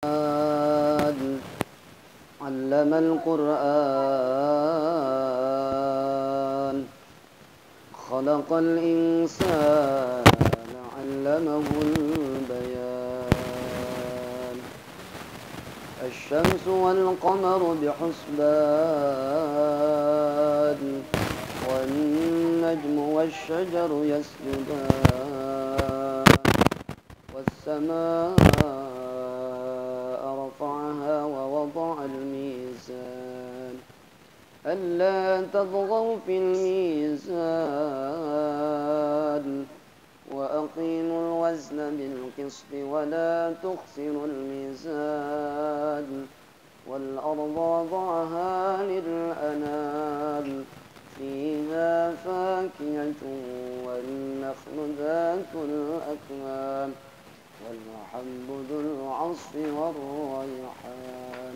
علم القرآن خلق الإنسان علمه البيان الشمس والقمر بحسبان والنجم والشجر يسجدان والسماء رفعها ووضع الميزان ألا تطغوا في الميزان وأقيموا الوزن بالقسط ولا تخسروا الميزان والأرض وضعها للأنام فيها فاكهة والنخل ذات الأكمام والحب ذو العصف والريحان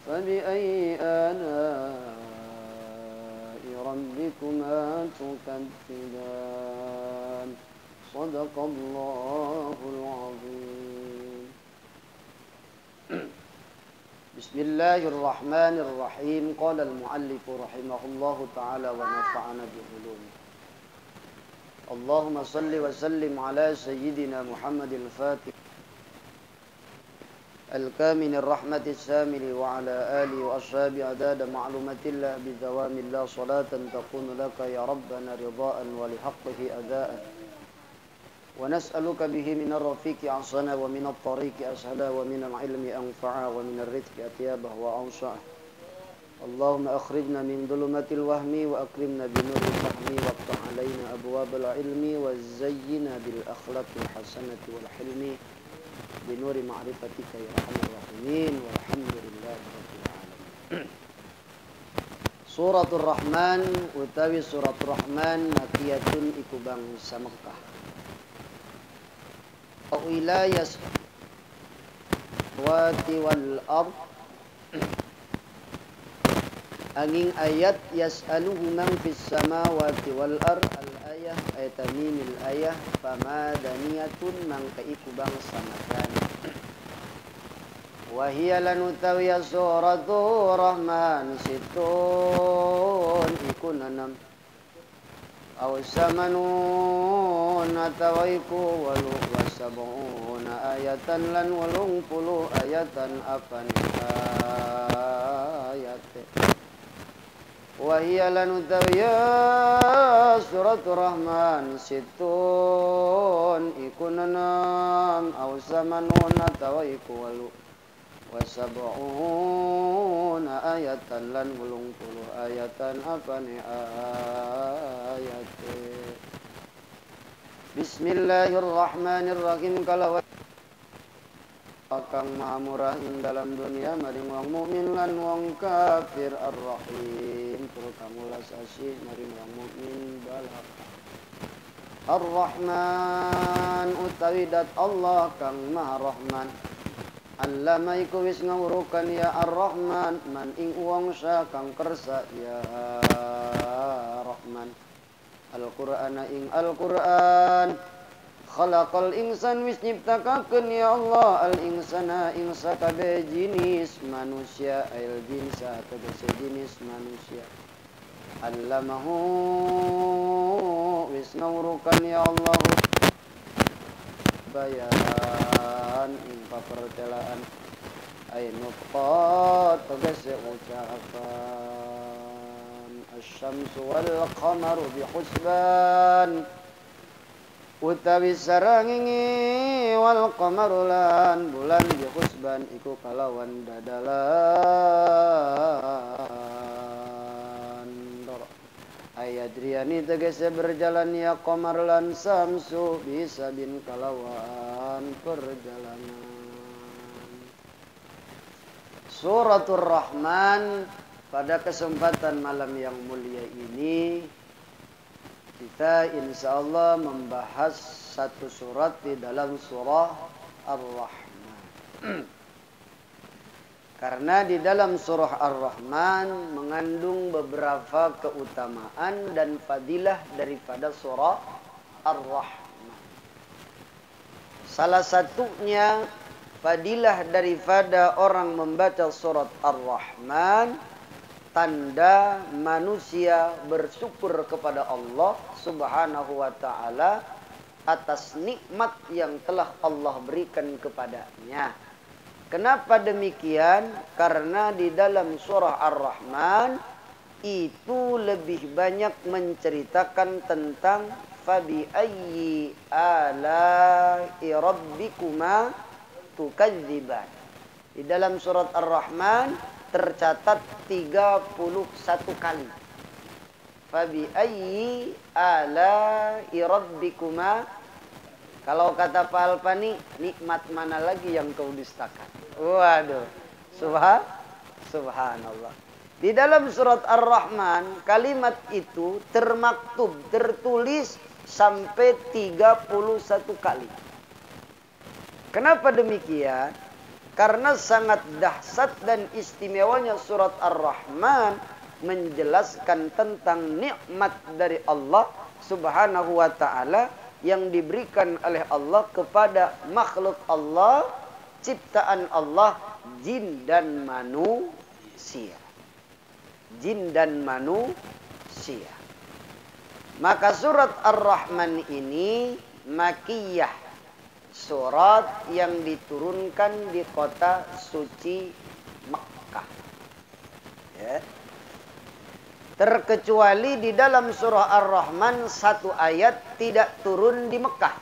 فبأي آلاء ربكما تكذبان صدق الله العظيم. بسم الله الرحمن الرحيم. قال المؤلف رحمه الله تعالى ونفعنا بعلومه. اللهم صل وسلم على سيدنا محمد الفاتح الكامل الرحمة السامل وعلى آله وأصحابه عداد معلومات الله بدوام الله صلاة تكون لك يا ربنا رضاء ولحقه أداء ونسألك به من الرفيق عصنا ومن الطريق أسهلا ومن العلم أنفعا ومن الرزق أطيبه وأوسعه. اللهم أخرجنا من ظلمات الوهم وأكرمنا بنور الفهم وافتح علينا أبواب العلم وزينا بالأخلاق الحسنة والحلم بنور معرفتك يا أرحم الراحمين والحمد لله رب العالمين. Suratul Rahman utawi surat Rahman makiyatun iku bangsa Mekah. Wilayah wati wal ard angin ayat yas'aluhu man fis samawati wal ard al ayah ayatamimil ayah famadaniyatun man kaiku bangsa makan wahia lanutawiya suratul Rahman situn iku nanam awsamanun atawaiku walu wasabuna ayatan lan walung puluh ayatan apan ayate wahia lanutawiya suratul Rahman situn iku nanam awsamanun atawaiku walu wasab'una ayatan lan walung puluh ayatan apane ayate. Bismillahirrahmanirrahim. Kalau kang maha murah ing dalam dunia maring wong mukmin lan wong kafir ar-rahim tur kang ulas asih maring wong mukmin balak. Ar-Rahman utawi dat Allah kang maha rahman. Allama iku wis ngawurukan ya Ar-Rahman man ing wong sa kang kersa ya Rahman Al-Qur'ana ing Al-Qur'an khalaqal insan wis nyiptakakeun ya Allah al-insana ing sakabeh jinis manusia al jinsa tegese jinis manusia allamahu wis ngawurukan ya Allah bayan ing papertelaan ay nutqat tegese ucapan asy-syamsu wal qamaru bihusban utawi sarangingi wal qamaru lan bulan bihusban iku kalawan dadalan ayadriyani tegese berjalan ya qamar lan samsu bisa bin kalawan perjalanan. Suratul Rahman pada kesempatan malam yang mulia ini kita insyaallah membahas satu surat di dalam surah Ar-Rahman. Karena di dalam surah Ar-Rahman mengandung beberapa keutamaan dan fadilah daripada surah Ar-Rahman. Salah satunya fadilah daripada orang membaca surat Ar-Rahman, tanda manusia bersyukur kepada Allah Subhanahu wa ta'ala atas nikmat yang telah Allah berikan kepadanya. Kenapa demikian? Karena di dalam surah Ar-Rahman itu lebih banyak menceritakan tentang fabi ayyi ala'i rabbikuma tukadziban. Di dalam surat Ar-Rahman tercatat 31 kali. Fabi ayyi ala'i rabbikuma. Kalau kata Pak Alpani, nikmat mana lagi yang kau dustakan? Waduh, subhanallah. Di dalam surat Ar-Rahman, kalimat itu termaktub, tertulis sampai 31 kali. Kenapa demikian? Karena sangat dahsyat dan istimewanya surat Ar-Rahman menjelaskan tentang nikmat dari Allah Subhanahu wa ta'ala yang diberikan oleh Allah kepada makhluk Allah, ciptaan Allah, jin dan manusia. Jin dan manusia. Maka surat Ar-Rahman ini makiyah, surat yang diturunkan di kota suci Mekkah. Ya. Terkecuali di dalam surah Ar-Rahman satu ayat tidak turun di Mekah.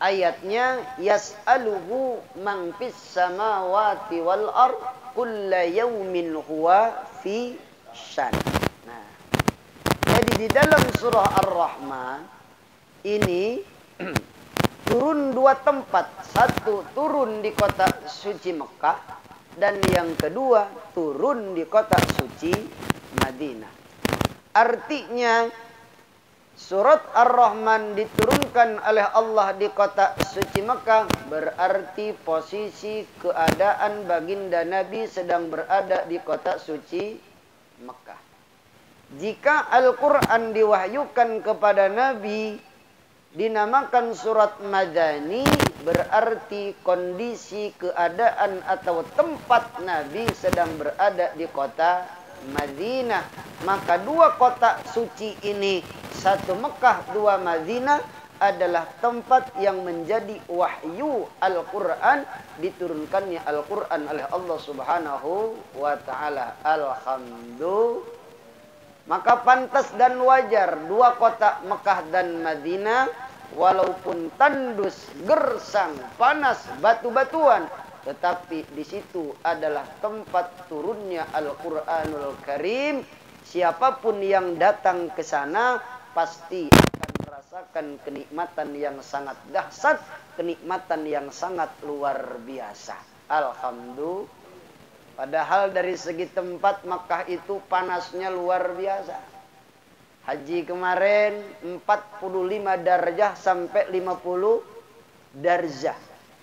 Ayatnya yas'aluhu man fis samawati wal ard kulla yaumin huwa fi syan. Nah, jadi di dalam surah Ar-Rahman ini turun dua tempat. Satu turun di kota suci Mekah dan yang kedua turun di kota suci Madinah. Artinya surat Ar-Rahman diturunkan oleh Allah di kota suci Mekah, berarti posisi keadaan baginda Nabi sedang berada di kota suci Mekah. Jika Al-Quran diwahyukan kepada Nabi dinamakan surat Madani, berarti kondisi keadaan atau tempat Nabi sedang berada di kota Madinah. Maka dua kota suci ini, satu Mekah, dua Madinah, adalah tempat yang menjadi wahyu Al-Quran, diturunkannya Al-Quran oleh Allah Subhanahu wa ta'ala. Alhamdulillah. Maka pantas dan wajar dua kota Mekah dan Madinah, walaupun tandus, gersang, panas, batu-batuan, tetapi di situ adalah tempat turunnya Al-Quranul Karim. Siapapun yang datang ke sana pasti akan merasakan kenikmatan yang sangat dahsyat, kenikmatan yang sangat luar biasa. Alhamdulillah. Padahal dari segi tempat Makkah itu panasnya luar biasa. Haji kemarin 45 darjah sampai 50 darjah.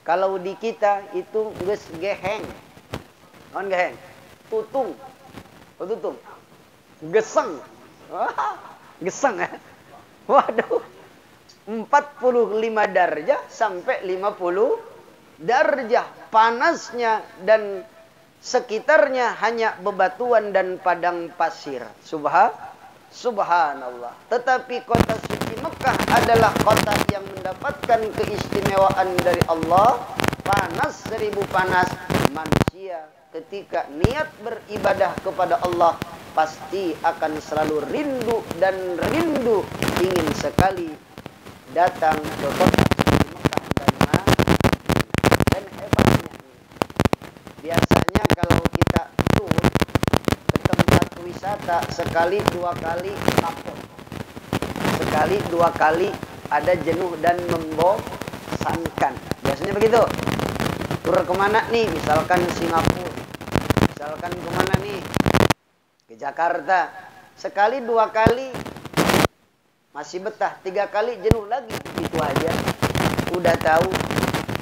Kalau di kita itu geus geheng. Non geheng. Tutung. Oh, tutung. Geseng. Wah, geseng ya. Waduh. 45 darjah sampai 50 darjah. Panasnya dan sekitarnya hanya bebatuan dan padang pasir. Subhanallah. Tetapi kota suci Mekah adalah kota yang mendapatkan keistimewaan dari Allah. Panas 1000 panas. Manusia ketika niat beribadah kepada Allah pasti akan selalu rindu dan rindu, ingin sekali datang ke kota suci Mekah dan Madinah. Dan hebatnya, biasanya kalau kita tur ke tempat wisata sekali dua kali kapok, sekali dua kali ada jenuh dan membosankan. Biasanya begitu. Tur kemana nih? Misalkan Singapura, misalkan kemana nih? Ke Jakarta. Sekali dua kali masih betah, 3 kali jenuh lagi. Itu aja. Udah tahu.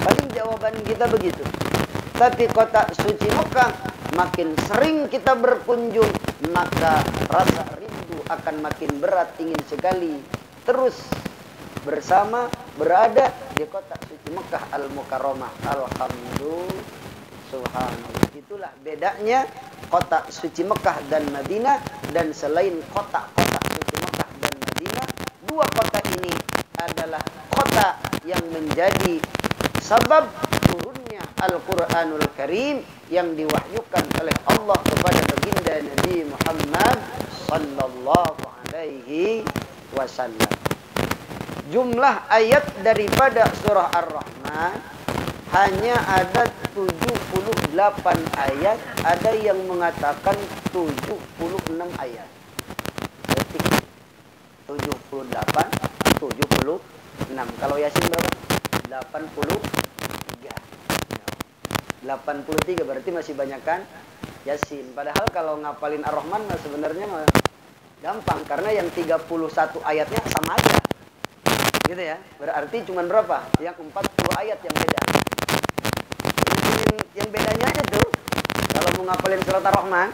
Paling jawaban kita begitu. Tapi kota suci Mekah, makin sering kita berkunjung, maka rasa rindu akan makin berat, ingin sekali terus bersama berada di kota suci Mekah Al-Mukarramah. Alhamdulillah, subhanallah. Itulah bedanya kota suci Mekah dan Madinah. Dan selain kota-kota suci Mekah dan Madinah, dua kota ini adalah kota yang menjadi sabab turunnya Al-Quranul Karim yang diwahyukan oleh Allah kepada baginda Nabi Muhammad sallallahu alaihi wasallam. Jumlah ayat daripada surah Ar-Rahman hanya ada 78 ayat, ada yang mengatakan 76 ayat. Berarti 78, 76. Kalau Yasin berapa? 83. 83 berarti masih banyak kan Yasin. Padahal kalau ngapalin Ar-Rahman sebenarnya gampang, karena yang 31 ayatnya sama aja. Gitu ya. Berarti cuma berapa? Yang 40 ayat yang beda. Yang bedanya aja tuh, kalau mau ngapalin surat Ar-Rahman,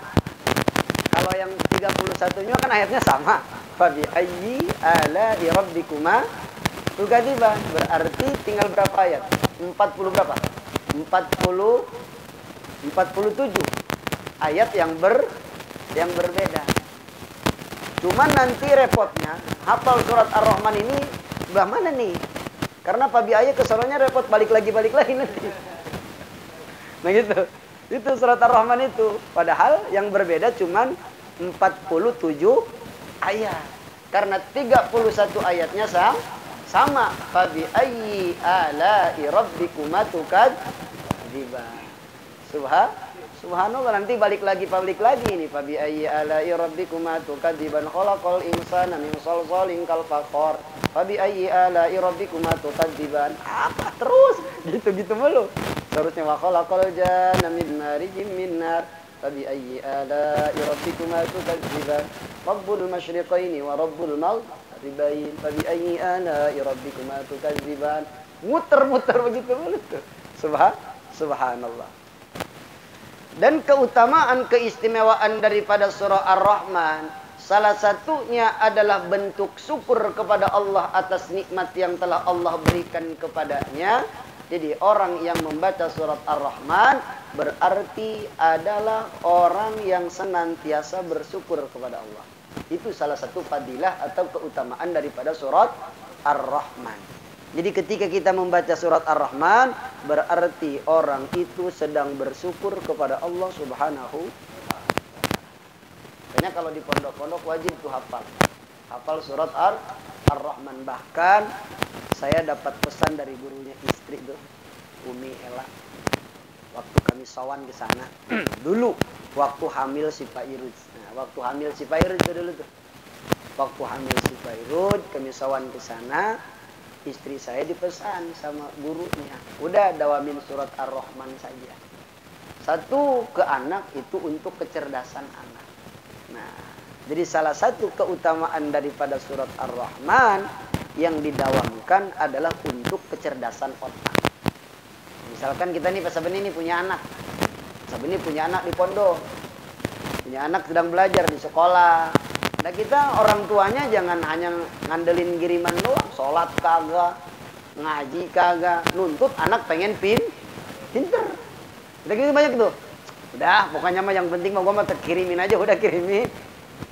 kalau yang 31-nya kan ayatnya sama. Fabi ayyi ala'i rabbikuma tukadziban. Berarti tinggal berapa ayat? 40 berapa? 47 ayat yang berbeda. Cuman nanti repotnya hafal surat Ar-Rahman ini belah mana nih? Karena Fabi ayyi kesononya repot balik lagi nanti. Nah gitu. Itu surat Ar-Rahman itu. Padahal yang berbeda cuman 47 ayat. Karena 31 ayatnya sama. Fabi ayyi ala'i rabbikuma tukadziban. Subhanallah, nanti balik lagi ini. Fabi ayyi ala'i rabbikuma tukadziban khalaqal insana min shalshalin kal fakhar. Fabi ayyi ala'i rabbikuma tukadziban. Apa terus? Gitu mulu. Terusnya wa khalaqal janna min marijim min nar. Fabi ayyi ala'i rabbikuma tukadziban. Rabbul masyriqaini wa rabbul maghribain. Fabi ayyi ala'i rabbikuma tukadziban. Muter-muter begitu mulu tuh. Subhanallah. Dan keutamaan keistimewaan daripada surah Ar-Rahman, salah satunya adalah bentuk syukur kepada Allah atas nikmat yang telah Allah berikan kepadanya. Jadi orang yang membaca surat Ar-Rahman berarti adalah orang yang senantiasa bersyukur kepada Allah. Itu salah satu fadilah atau keutamaan daripada surat Ar-Rahman. Jadi ketika kita membaca surat Ar-Rahman, berarti orang itu sedang bersyukur kepada Allah Subhanahu. Makanya kalau di pondok-pondok wajib tuh hafal surat Ar-Rahman. Bahkan saya dapat pesan dari gurunya istri tuh, Umi Ella. Waktu kami sawan ke sana, dulu waktu hamil si Pak Irud. Nah, waktu hamil si Pak Irud itu dulu tuh. Waktu hamil si Pak Irud, kami sawan ke sana. Istri saya dipesan sama gurunya, udah dawamin surat Ar-Rahman saja. Satu ke anak itu untuk kecerdasan anak. Nah, jadi salah satu keutamaan daripada surat Ar-Rahman yang didawamkan adalah untuk kecerdasan otak. Misalkan kita nih Pak Sabeni ini punya anak. Sabeni punya anak di pondok. Punya anak sedang belajar di sekolah. Nah kita orang tuanya jangan hanya ngandelin kiriman doang, sholat kagak, ngaji kagak, nuntut anak pengen pinter. Udah gitu banyak tuh. Udah pokoknya mah yang penting mah gua mah kirimin aja, udah kirimin.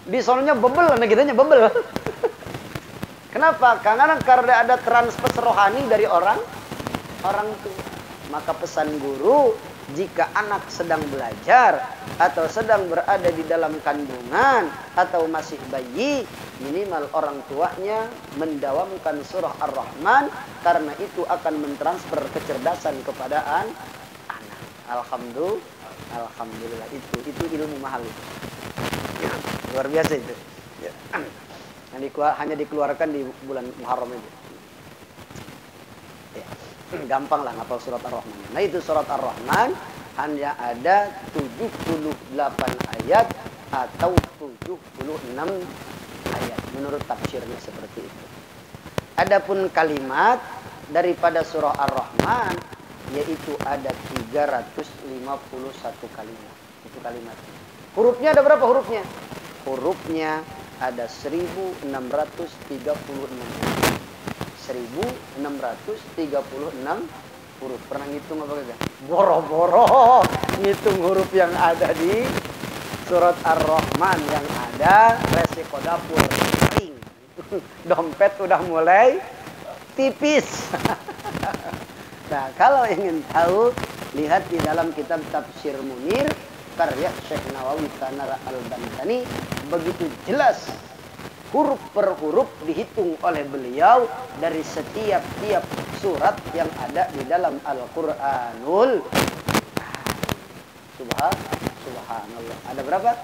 Di sononya bebel, anak kitanya bebel. Kenapa? Karena ada transfer rohani dari orang tua. Maka pesan guru, jika anak sedang belajar atau sedang berada di dalam kandungan atau masih bayi, minimal orang tuanya mendawamkan surah Ar-Rahman, karena itu akan mentransfer kecerdasan kepada anak. Alhamdulillah, itu ilmu mahal itu. Ya, luar biasa itu. Ya. Hanya dikeluarkan di bulan Muharram itu. Ya. Gampang lah ngapal surat Ar-Rahman. Nah itu surat Ar-Rahman hanya ada 78 ayat atau 76 ayat menurut tafsirnya seperti itu. Adapun kalimat daripada surah Ar-Rahman yaitu ada 351 kalimat. Itu kalimatnya. Hurufnya ada berapa hurufnya? Hurufnya ada 1636. 1636 huruf. Pernah ngitung apa kagak? Boro-boro ngitung huruf yang ada di surat Ar-Rahman, yang ada resiko dapur kering. Dompet udah mulai tipis. Nah, kalau ingin tahu, lihat di dalam kitab Tafsir Munir karya Syekh Nawawi Tanar Al-Bantani, begitu jelas huruf per huruf dihitung oleh beliau dari setiap surat yang ada di dalam Al-Qur'anul. Subhanallah. Ada berapa?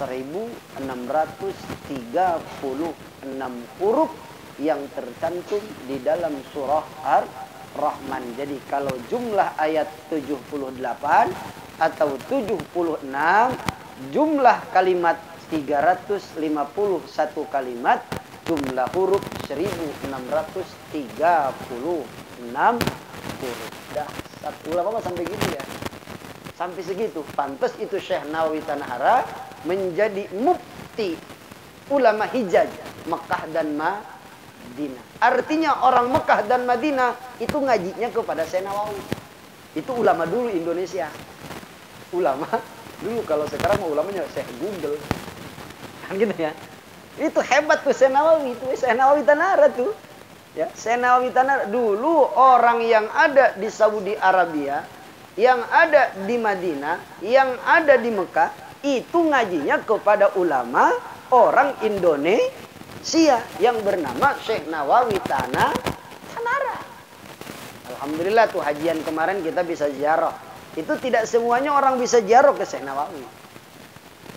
1636 huruf yang tercantum di dalam surah Ar-Rahman. Jadi kalau jumlah ayat 78 atau 76, jumlah kalimat 351 kalimat, jumlah huruf 1636 huruf. Dah, satu ulama sampai gitu ya. Sampai segitu. Pantas itu Syekh Nawawi Tanahara menjadi mufti ulama Hijaz, Mekah dan Madinah. Artinya orang Mekah dan Madinah itu ngajinya kepada Syekh Nawawi. Itu ulama dulu Indonesia. Ulama dulu, kalau sekarang mau ulamanya Syekh Google. Kan gitu ya. Itu hebat tuh Syekh Nawawi, itu Syekh Nawawi Tanahara tuh. Ya, Syekh Nawawi Tanahara dulu orang yang ada di Saudi Arabia, yang ada di Madinah, yang ada di Mekah, itu ngajinya kepada ulama orang Indonesia yang bernama Syekh Nawawi Tanahara. Alhamdulillah tuh hajian kemarin kita bisa ziarah. Itu tidak semuanya orang bisa ziarah ke Syekh Nawawi.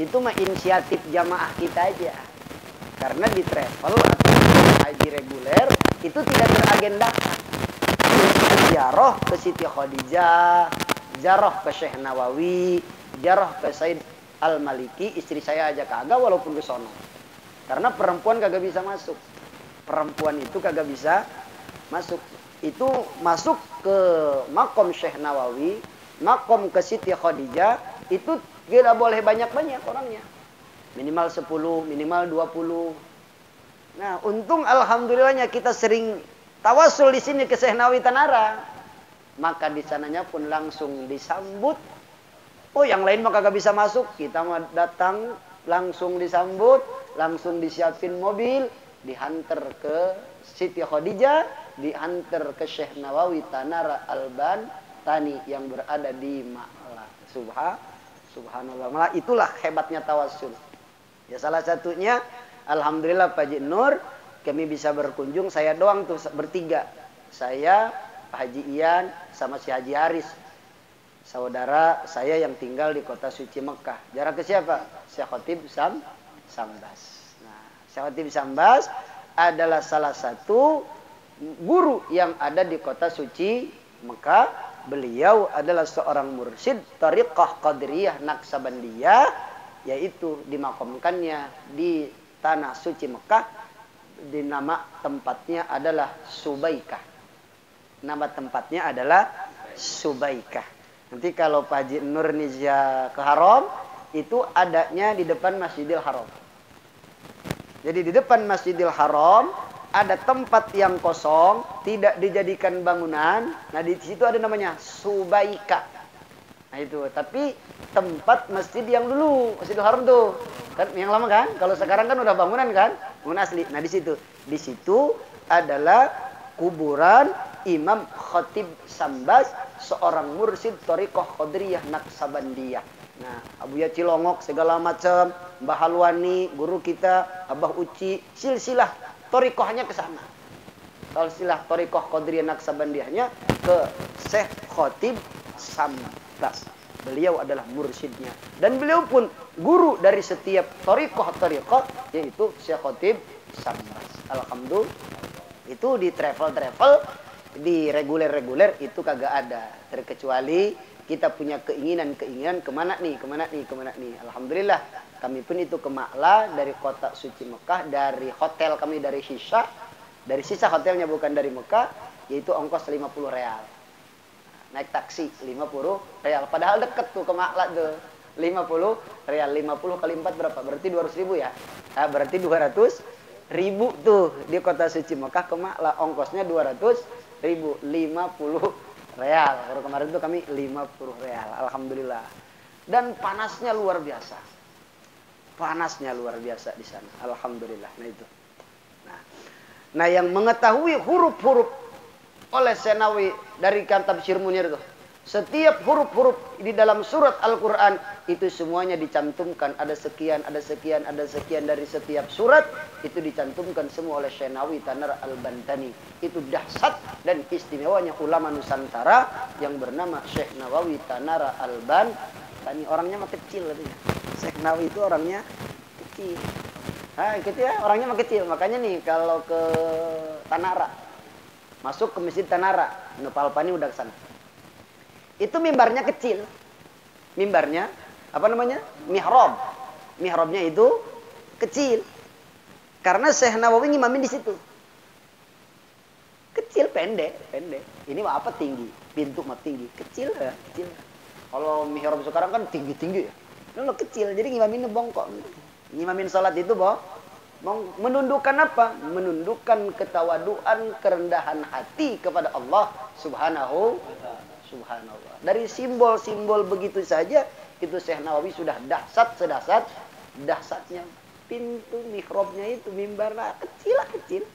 Itu mah inisiatif jamaah kita aja. Karena di travel atau haji reguler itu tidak teragendakan. Ziarah ke Siti Khadijah, ziarah ke Syekh Nawawi, ziarah ke Said Al-Maliki, istri saya aja kagak walaupun ke sono. Karena perempuan kagak bisa masuk. Perempuan itu kagak bisa masuk. Itu masuk ke makom Syekh Nawawi, makom ke Siti Khadijah, itu tidak boleh banyak-banyak orangnya. Minimal 10, minimal 20. Nah, untung alhamdulillahnya kita sering tawasul di sini ke Syekh Nawawi Tanahara. Maka di sananya pun langsung disambut. Oh, yang lain mah kagak bisa masuk. Kita mah datang langsung disambut, langsung disiapin mobil, dihantar ke Siti Khadijah, dihantar ke Syekh Nawawi Tanahara Al-Bantani yang berada di Malang. Subhanallah. Malah itulah hebatnya tawasul. Ya, salah satunya alhamdulillah Pak Haji Nur, kami bisa berkunjung, saya doang tuh bertiga. Saya, Pak Haji Ian, sama si Haji Haris. Saudara saya yang tinggal di kota suci Mekah. Jarak ke siapa? Syekh Khotib Sambas. Nah, Syekh Khotib Sambas adalah salah satu guru yang ada di kota suci Mekah. Beliau adalah seorang mursyid Thariqah Qadiriyah Naqsabandiyah, yaitu dimakamkannya di tanah suci Mekah. Di nama tempatnya adalah Subaikah. Nama tempatnya adalah Subaikah. Nanti kalau Pak Haji Nur Nizya ke Haram, itu adanya di depan Masjidil Haram. Jadi di depan Masjidil Haram ada tempat yang kosong, tidak dijadikan bangunan. Nah, di situ ada namanya Subaikah. Nah itu, tapi tempat masjid yang dulu, Masjidil Haram tuh. Kan yang lama kan? Kalau sekarang kan udah bangunan kan? Bangunan asli. Nah, di situ. Di situ adalah kuburan Imam Khatib Sambas, seorang mursyid Thariqah Qadiriyah Naqsabandiyah. Nah, Abuya Cilongok segala macam, Mbah Halwani, guru kita, Abah Uci, silsilah Thariqahnya ke sana. Silsilah Thariqah Qadiriyah Naqsabandiyahnya ke Syekh Khatib Sambas. Beliau adalah mursyidnya. Dan beliau pun guru dari setiap Thariqah, yaitu Syekh Khatib Sambas. Alhamdulillah. Itu di travel-travel, di reguler-reguler itu kagak ada. Terkecuali kita punya keinginan kemana nih. Alhamdulillah kami pun itu ke Ma'la dari kota suci Mekah, dari hotel kami dari Sisa. Dari Sisa hotelnya, bukan dari Mekah, yaitu ongkos 50 real. Naik taksi 50 real. Padahal deket tuh ke Ma'la tuh. 50 real. 50 kali 4 berapa? Berarti 200 ribu ya. Nah, berarti 200 ribu tuh di kota suci Mekah ke Maklah, ongkosnya 200.000, 50 real. Baru kemarin tuh kami 50 real, alhamdulillah. Dan panasnya luar biasa, panasnya luar biasa di sana, alhamdulillah. Nah itu, nah yang mengetahui huruf-huruf oleh Senawi dari kitab Tafsir Munir itu, setiap huruf-huruf di dalam surat Al-Quran itu semuanya dicantumkan, ada sekian, ada sekian, ada sekian dari setiap surat itu dicantumkan semua oleh Senawi Tanara Al-Bantani. Itu dahsyat dan istimewanya ulama Nusantara yang bernama Syekh Nawawi Tanara Al-Bantani. Orangnya mah kecil katanya. Syekh Nawawi itu orangnya kecil. Nah, gitu ya, orangnya mah kecil. Makanya nih kalau ke Tanara, masuk ke Masjid Tanara, Nopalpani udah kesana. Itu mimbarnya kecil. Mimbarnya, apa namanya? Mihrab. Mihrabnya itu kecil. Karena Syekh Nawawi ngimamin di situ. Kecil, pendek. Ini mah apa tinggi? Pintu mah tinggi. Kecil ya, kecil. Kalau mihrab sekarang kan tinggi-tinggi ya. Ini kecil, jadi ngimaminnya bongkok. Ngimamin salat itu menundukkan apa? Menundukkan ketawaduan, kerendahan hati kepada Allah Subhanahu. Subhanallah. Dari simbol-simbol begitu saja itu Syekh Nawawi sudah dahsyat dahsyatnya. Pintu mihrabnya itu mimbarnya kecil.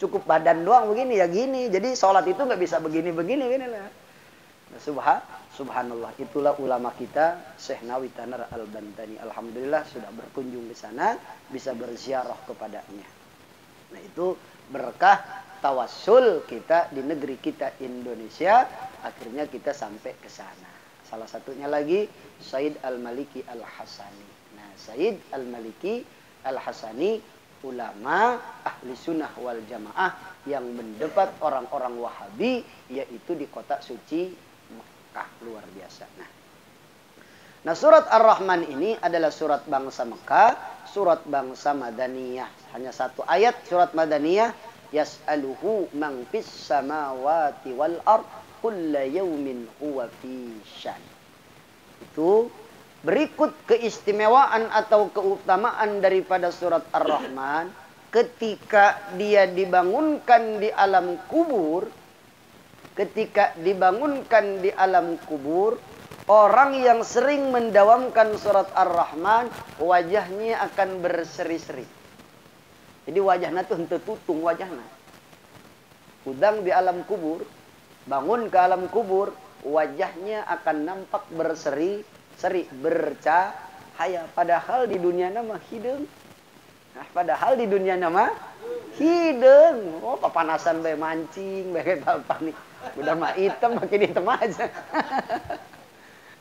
Cukup badan doang begini ya gini. Jadi sholat itu nggak bisa begini lah. Nah, subhanallah, itulah ulama kita Syekh Nawawi Tanara Al-Bantani. Alhamdulillah sudah berkunjung di sana, bisa berziarah kepadanya. Nah, itu berkah tawassul kita di negeri kita Indonesia, akhirnya kita sampai ke sana. Salah satunya lagi Said Al-Maliki Al-Hasani. Nah, Said Al-Maliki Al-Hasani ulama ahli sunnah wal jamaah yang mendebat orang-orang Wahabi, yaitu di kota suci Mekah. Luar biasa. Nah, surat Ar-Rahman ini adalah surat bangsa Mekah, surat bangsa Madaniyah. Hanya satu ayat surat Madaniyah. Yas'aluhu man fis samawati wal ard kulla yaumin huwa fi syan. Itu berikut keistimewaan atau keutamaan daripada surat Ar-Rahman. Ketika dia dibangunkan di alam kubur, orang yang sering mendawamkan surat Ar-Rahman wajahnya akan berseri-seri. Jadi wajahnya tuh henteu tutung wajahnya. Udang di alam kubur, bangun ke alam kubur, wajahnya akan nampak berseri-seri, bercahaya. Padahal di dunia nama hideung. Oh, papanasan bae mancing, bae panik. Udah mah hitam makin hitam aja.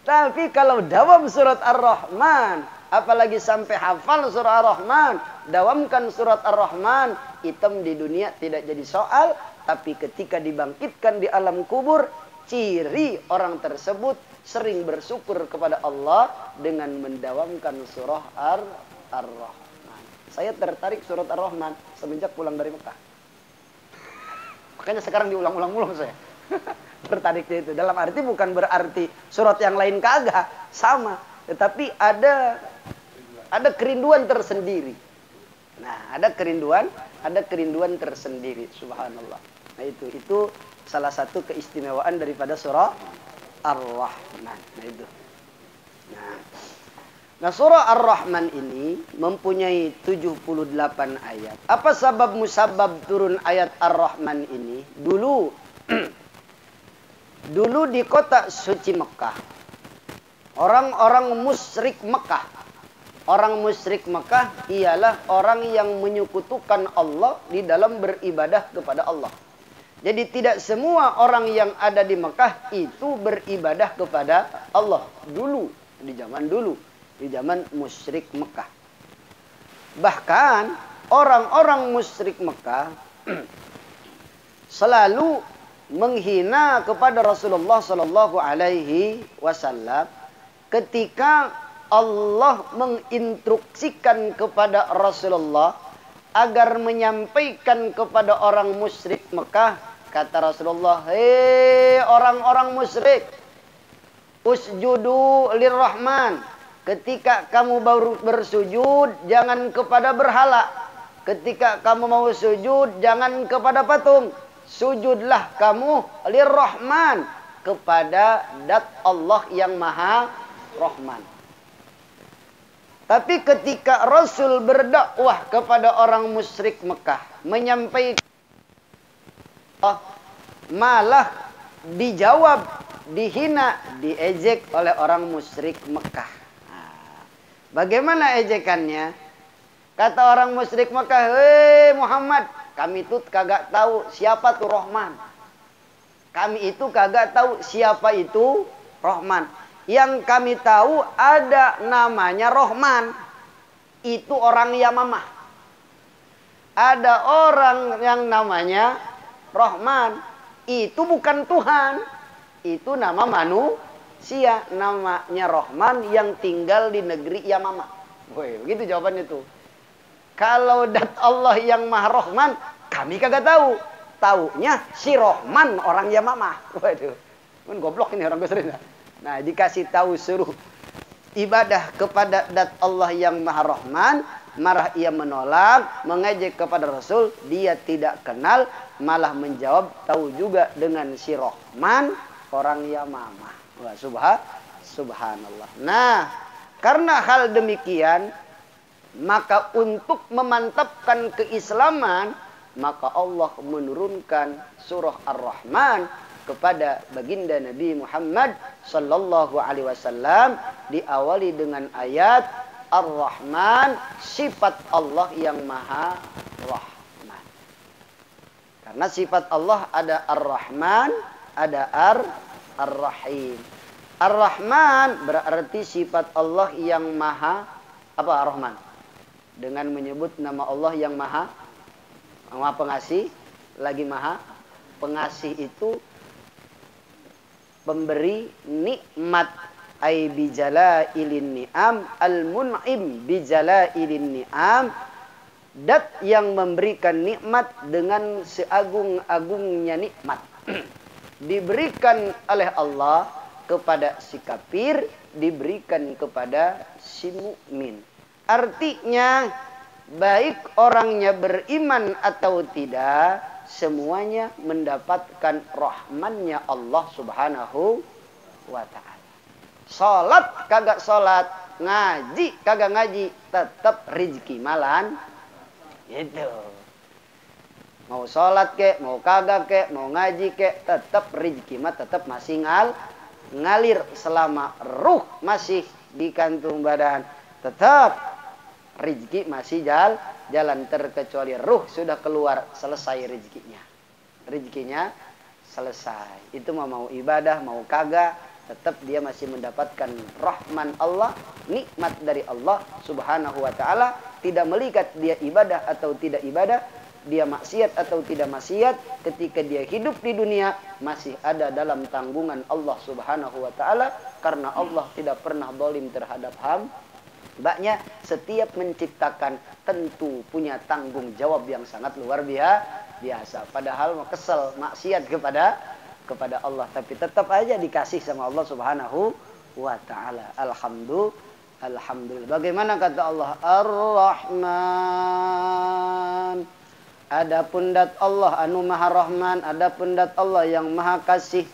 Tapi kalau dawam surat Ar-Rahman, apalagi sampai hafal surah Ar-Rahman, dawamkan surat Ar-Rahman, hitam di dunia tidak jadi soal, tapi ketika dibangkitkan di alam kubur, ciri orang tersebut sering bersyukur kepada Allah dengan mendawamkan surah Ar-Rahman. Saya tertarik surat Ar-Rahman semenjak pulang dari Mekah. Makanya sekarang diulang-ulang mulu saya. Tertariknya itu. Dalam arti bukan berarti surat yang lain kagak sama, tetapi ada kerinduan tersendiri. Nah, ada kerinduan tersendiri, subhanallah. Nah, itu salah satu keistimewaan daripada surah Ar-Rahman. Nah, itu. Nah, surah Ar-Rahman ini mempunyai 78 ayat. Apa sebab musabab turun ayat Ar-Rahman ini? Dulu di kota suci Mekah, orang-orang musyrik Mekah. Orang musyrik Mekah ialah orang yang menyekutukan Allah di dalam beribadah kepada Allah. Jadi tidak semua orang yang ada di Mekah itu beribadah kepada Allah. Dulu, di zaman musyrik Mekah. Bahkan orang-orang musyrik Mekah selalu menghina kepada Rasulullah Sallallahu Alaihi Wasallam ketika Allah menginstruksikan kepada Rasulullah agar menyampaikan kepada orang musyrik Mekah, kata Rasulullah, hei orang-orang musyrik, usjudu lirrahman, ketika kamu baru bersujud jangan kepada berhala, ketika kamu mau sujud jangan kepada patung. Sujudlah kamu lirrahman, kepada dat Allah yang maha rahman. Tapi ketika Rasul berdakwah kepada orang musyrik Mekah, menyampaikan malah dijawab, dihina, diejek oleh orang musyrik Mekah. Nah, bagaimana ejekannya? Kata orang musyrik Mekah, "Hei Muhammad, kami itu kagak tahu siapa tuh Rahman. Kami itu kagak tahu siapa itu Rahman. Yang kami tahu ada namanya Rahman. Itu orang Yamamah. Ada orang yang namanya Rahman. Itu bukan Tuhan. Itu nama manusia. Namanya Rahman yang tinggal di negeri Yamamah." Woi, begitu jawabannya tuh. Kalau dat Allah yang Maha Rahman, kami kagak tahu. Taunya si Rahman orang Yamamah. Waduh, kan goblok ini orang Besri. Nah, dikasih tahu suruh ibadah kepada dat Allah yang Maha Rahman, marah ia menolak, mengejek kepada Rasul, dia tidak kenal, malah menjawab tahu juga dengan si Rahman orang Yamamah. Wah, subhanallah. Nah, karena hal demikian, maka untuk memantapkan keislaman, maka Allah menurunkan surah Ar-Rahman kepada baginda Nabi Muhammad sallallahu alaihi wasallam, diawali dengan ayat Ar-Rahman, sifat Allah yang Maha Rahman. Karena sifat Allah ada Ar-Rahman, ada Ar-Rahim. Ar-Rahman berarti sifat Allah yang Maha apa Ar-Rahman? Dengan menyebut nama Allah yang Maha Pengasih, lagi Maha Pengasih itu pemberi nikmat, ai bijalailin ni'am, al-mun'im bijalailin ni'am, dat yang memberikan nikmat dengan seagung-agungnya nikmat. Diberikan oleh Allah kepada si kafir, diberikan kepada si mukmin. Artinya, baik orangnya beriman atau tidak, semuanya mendapatkan rahmannya Allah subhanahu wa ta'ala. Salat kagak salat, ngaji kagak ngaji, tetap rezeki malan. Gitu. Mau salat kek, mau kagak kek, mau ngaji kek, tetap rezeki mah tetap masih ngalir selama ruh masih di kantung badan. Tetap rezeki masih jalan, terkecuali ruh sudah keluar, selesai rezekinya. Rezekinya selesai. Itu mau ibadah, mau kagak, tetap dia masih mendapatkan rahman Allah, nikmat dari Allah subhanahu wa ta'ala. Tidak melihat dia ibadah atau tidak ibadah, dia maksiat atau tidak maksiat, ketika dia hidup di dunia masih ada dalam tanggungan Allah subhanahu wa ta'ala. Karena Allah tidak pernah zalim terhadap hambanya, setiap menciptakan tentu punya tanggung jawab yang sangat luar biasa. Padahal mau kesel maksiat kepada Allah, tapi tetap aja dikasih sama Allah subhanahu wa ta'ala. Alhamdulillah. Bagaimana kata Allah? Ar-Rahman. Adapun dat Allah anu Maha Rahman, adapun dat Allah yang Maha Kasih.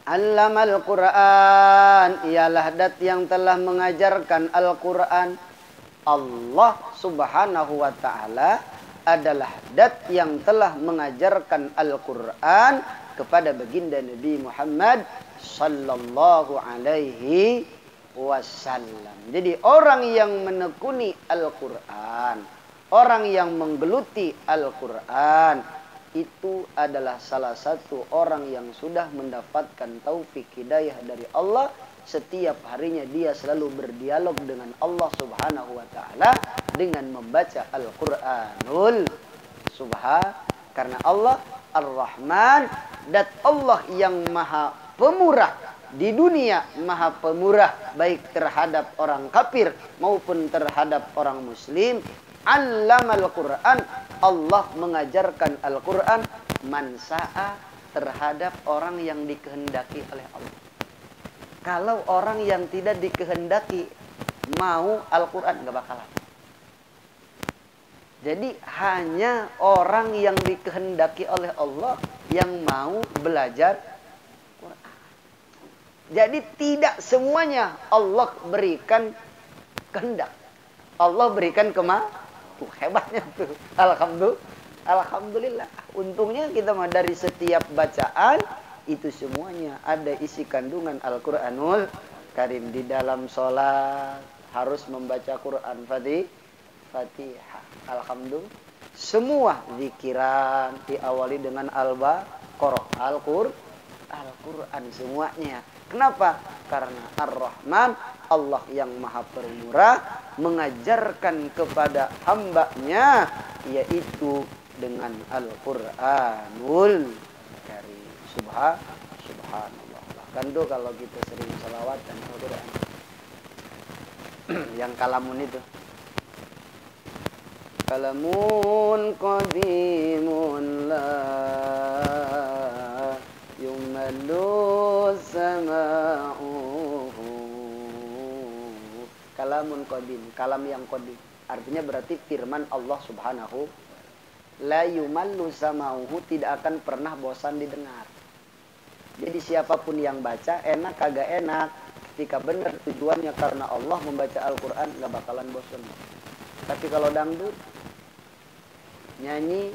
Allamal Quran, ialah dat yang telah mengajarkan Al-Quran. Allah subhanahu wa ta'ala adalah dat yang telah mengajarkan Al-Quran kepada baginda Nabi Muhammad sallallahu alaihi wasallam. Jadi orang yang menekuni Al-Quran, orang yang menggeluti Al-Quran, itu adalah salah satu orang yang sudah mendapatkan taufik hidayah dari Allah. Setiap harinya dia selalu berdialog dengan Allah subhanahu wa ta'ala dengan membaca Al-Quranul Subhan. Karena Allah Ar-Rahman, dat Allah yang maha pemurah di dunia, maha pemurah baik terhadap orang kafir maupun terhadap orang muslim. Allamal Quran, Allah mengajarkan Al-Quran mansa'a, terhadap orang yang dikehendaki oleh Allah. Kalau orang yang tidak dikehendaki mau Al-Quran, gak bakalan. Jadi hanya orang yang dikehendaki oleh Allah yang mau belajar Quran. Jadi tidak semuanya Allah berikan kehendak. Allah berikan hebatnya tuh. Alhamdulillah. Untungnya kita mah dari setiap bacaan itu semuanya ada isi kandungan Al-Qur'anul Karim. Di dalam sholat harus membaca Quran Fatihah. Alhamdulillah. Semua zikiran diawali dengan Al-Baqarah. Al-Quran semuanya. Kenapa? Karena Ar-Rahman, Allah yang Maha Pemurah, mengajarkan kepada hambanya, yaitu dengan Al-Quranul Karim. Subhanallah. Bahkan tuh kalau kita sering salawat dan Al-Quran, yang kalamun itu. Kalamun qadimun la yumallu sama'uhu. Kalamun qadim, kalam yang qadim. Artinya berarti firman Allah Subhanahu la yumallu sama'uhu, tidak akan pernah bosan didengar. Jadi siapapun yang baca, enak kagak enak, ketika benar tujuannya karena Allah membaca Al-Quran, gak bakalan bosan. Tapi kalau dangdut, nyanyi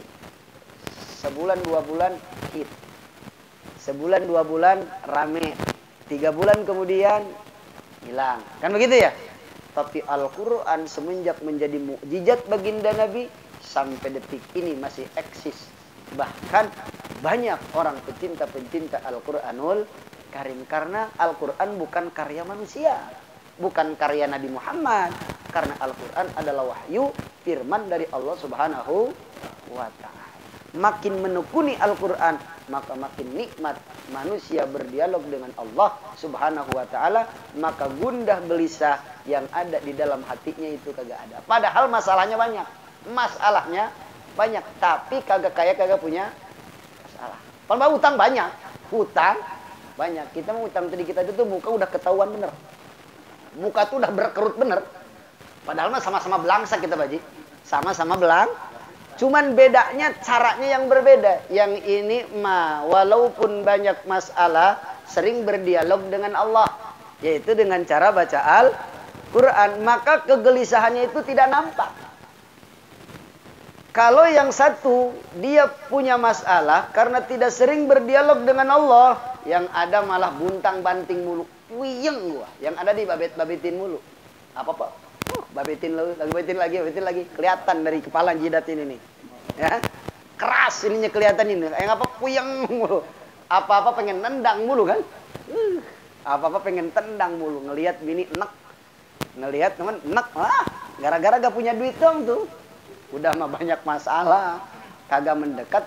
sebulan 2 bulan hit, sebulan 2 bulan rame, 3 bulan kemudian hilang, kan begitu ya? Tapi Al-Quran semenjak menjadi mukjizat baginda Nabi sampai detik ini masih eksis. Bahkan banyak orang pecinta Al-Quranul Karim, karena Al-Quran bukan karya manusia, bukan karya Nabi Muhammad, karena Al-Quran adalah wahyu firman dari Allah Subhanahu wa ta'ala. Makin menekuni Al-Quran, maka makin nikmat manusia berdialog dengan Allah Subhanahu wa ta'ala, maka gundah gelisah yang ada di dalam hatinya itu kagak ada. Padahal masalahnya banyak, tapi kagak punya masalah. Padahal utang banyak, kita mau utang tadi kita itu muka udah ketahuan bener, muka tuh udah berkerut bener. Padahal mah sama-sama belangsa kita baji, sama-sama belang. Cuman bedanya caranya yang berbeda. Yang ini mah walaupun banyak masalah sering berdialog dengan Allah, yaitu dengan cara baca Al-Quran, maka kegelisahannya itu tidak nampak. Kalau yang satu dia punya masalah karena tidak sering berdialog dengan Allah, yang ada malah buntang banting mulu, puyeng gua. Yang ada di babetin mulu. Apa? Babetin lagi, kelihatan dari kepala jidat ini nih. Ya. Keras ininya kelihatan ini. Yang apa puyeng mulu. Apa-apa pengen nendang mulu kan? Apa-apa pengen tendang mulu, ngelihat bini enek. Ngelihat teman enek. Gara-gara gak punya duit dong tuh. Udah mah banyak masalah, kagak mendekat